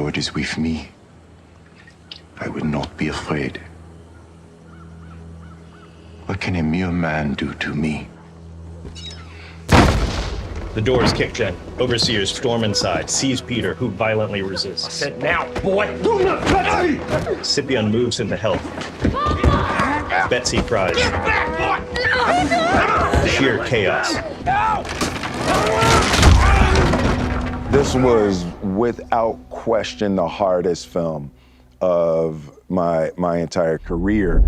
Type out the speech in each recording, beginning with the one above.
Lord is with me, I will not be afraid. What can a mere man do to me? The door is kicked in. Overseers storm inside, seize Peter, who violently resists. I said now, boy! Do not touch me! Scipion moves him to help. Betsy cries. Get back, boy! Sheer chaos. This was, without question, the hardest film of my entire career.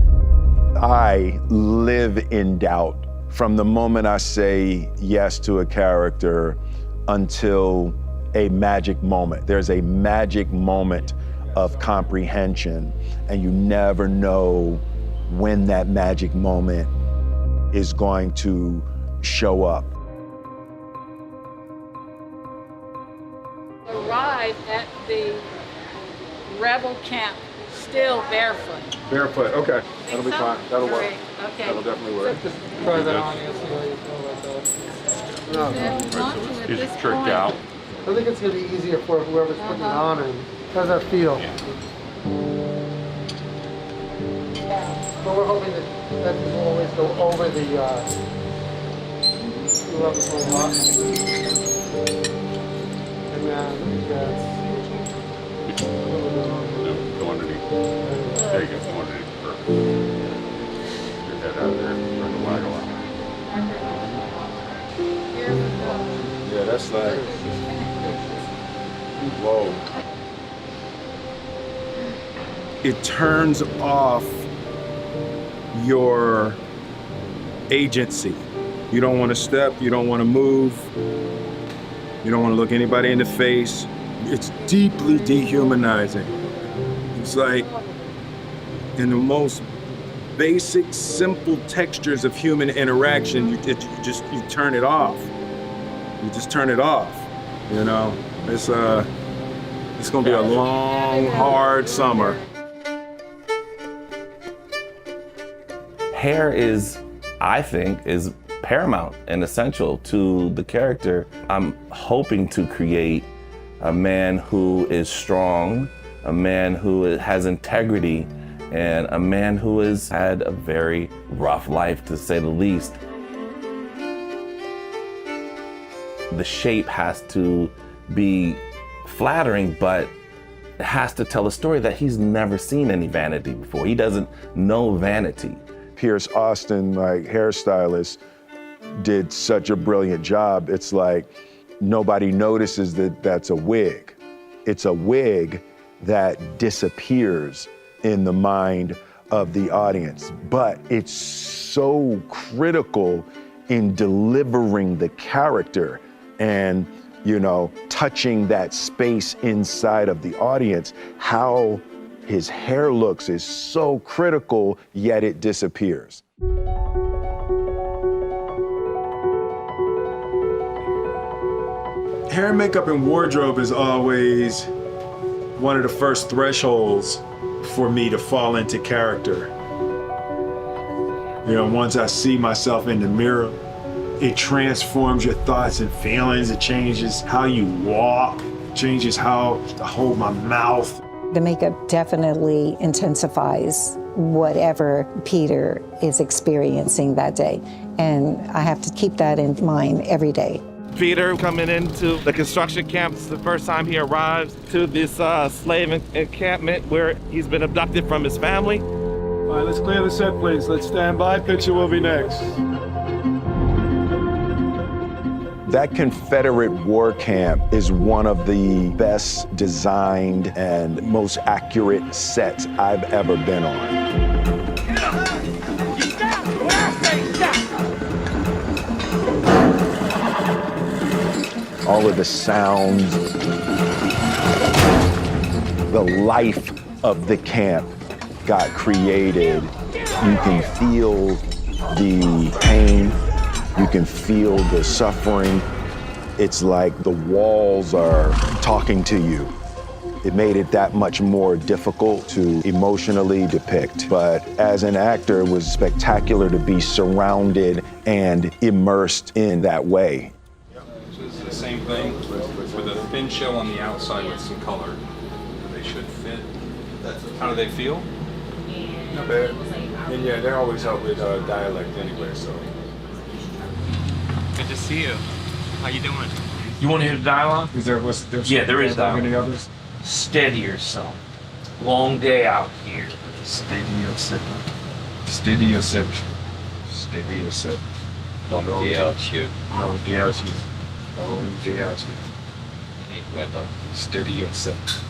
I live in doubt from the moment I say yes to a character until a magic moment. There's a magic moment of comprehension, and you never know when that magic moment is going to show up. Arrived at the rebel camp still barefoot. Barefoot, okay. That'll be fine. That'll work. Great. Okay. That'll definitely work. Just try that on and see how you feel about that. So He's tricked out. I think it's going to be easier for whoever's putting it on. And how does that feel? But we're hoping that you will always go over the whoever's going up. And then that's a little bit on. Go underneath. There you go. Go underneath. Perfect. Get that out of there. Turn the light on. Yeah, that's like. Whoa. It turns off your agency. You don't want to step, you don't want to move, you don't want to look anybody in the face. It's deeply dehumanizing. It's like in the most basic, simple textures of human interaction, you turn it off. You just turn it off, you know? It's gonna be a long, hard summer. Hair is, I think, is paramount and essential to the character. I'm hoping to create a man who is strong, a man who has integrity, and a man who has had a very rough life, to say the least. The shape has to be flattering, but it has to tell a story that he's never seen any vanity before. He doesn't know vanity. Pierce Austin, my hairstylist, did such a brilliant job. It's like nobody notices that that's a wig. It's a wig that disappears in the mind of the audience, but it's so critical in delivering the character and, you know, touching that space inside of the audience. How his hair looks is so critical, yet it disappears. Hair, makeup, and wardrobe is always one of the first thresholds for me to fall into character. You know, once I see myself in the mirror, it transforms your thoughts and feelings. It changes how you walk, changes how I hold my mouth. The makeup definitely intensifies whatever Peter is experiencing that day. And I have to keep that in mind every day. Peter coming into the construction camp. It's the first time he arrives to this slave encampment where he's been abducted from his family. All right, let's clear the set, please. Let's stand by. Picture will be next. That Confederate war camp is one of the best designed and most accurate sets I've ever been on. All of the sounds, the life of the camp got created. You can feel the pain. You can feel the suffering. It's like the walls are talking to you. It made it that much more difficult to emotionally depict. But as an actor, it was spectacular to be surrounded and immersed in that way. So this is the same thing with a thin shell on the outside with some color. they should fit. How do they feel? Not bad. And yeah, they always help with dialect anyway, so. Good to see you. How you doing? You want to hear the dialogue? Is there, what's there? Yeah, there is dialogue. Any dialogue. others? Steady yourself. Long day out here. Steady yourself. Steady yourself. Steady yourself. Long day out here. Long day out here. Long day out here. Hey, weather. Steady yourself.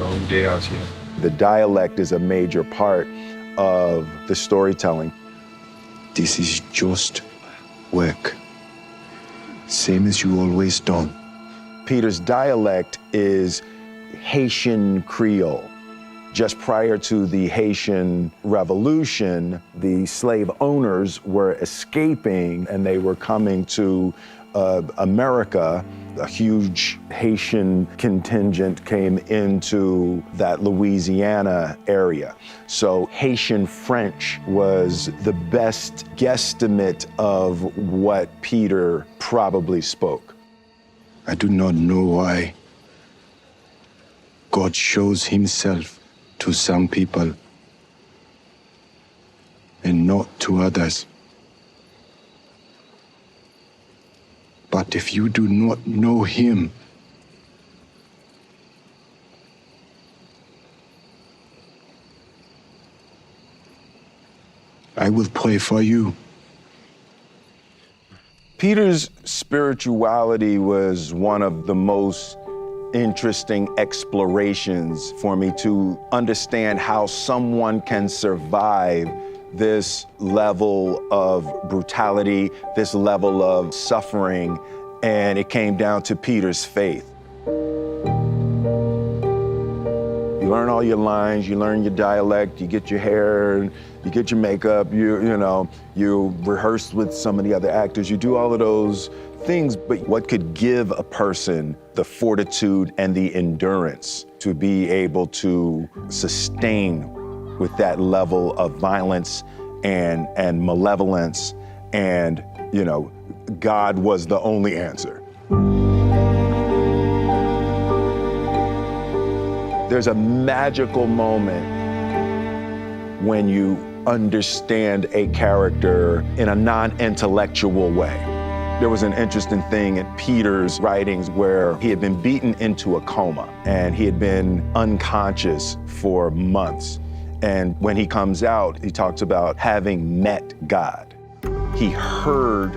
Long day out here. The dialect is a major part of the storytelling. This is just work. Same as you always done. Peter's dialect is Haitian Creole. Just prior to the Haitian Revolution, the slave owners were escaping and they were coming to America. A huge Haitian contingent came into that Louisiana area. So Haitian French was the best guesstimate of what Peter probably spoke. I do not know why God shows himself to some people and not to others. But if you do not know him, I will pray for you. Peter's spirituality was one of the most interesting explorations for me to understand how someone can survive this level of brutality, this level of suffering, and it came down to Peter's faith. You learn all your lines, you learn your dialect, you get your hair, you get your makeup, you rehearse with some of the other actors, you do all of those things, but what could give a person the fortitude and the endurance to be able to sustain with that level of violence and malevolence, and God was the only answer. There's a magical moment when you understand a character in a non-intellectual way. There was an interesting thing in Peter's writings where he had been beaten into a coma and he had been unconscious for months. And when he comes out, he talks about having met God. He heard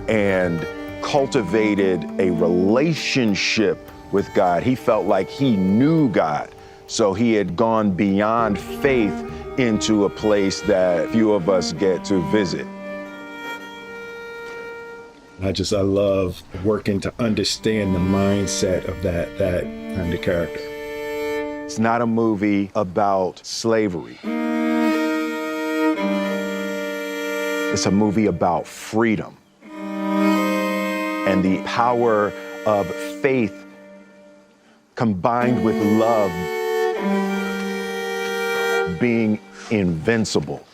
and cultivated a relationship with God. He felt like he knew God. So he had gone beyond faith into a place that few of us get to visit. I love working to understand the mindset of that kind of character. It's not a movie about slavery. It's a movie about freedom and the power of faith combined with love being invincible.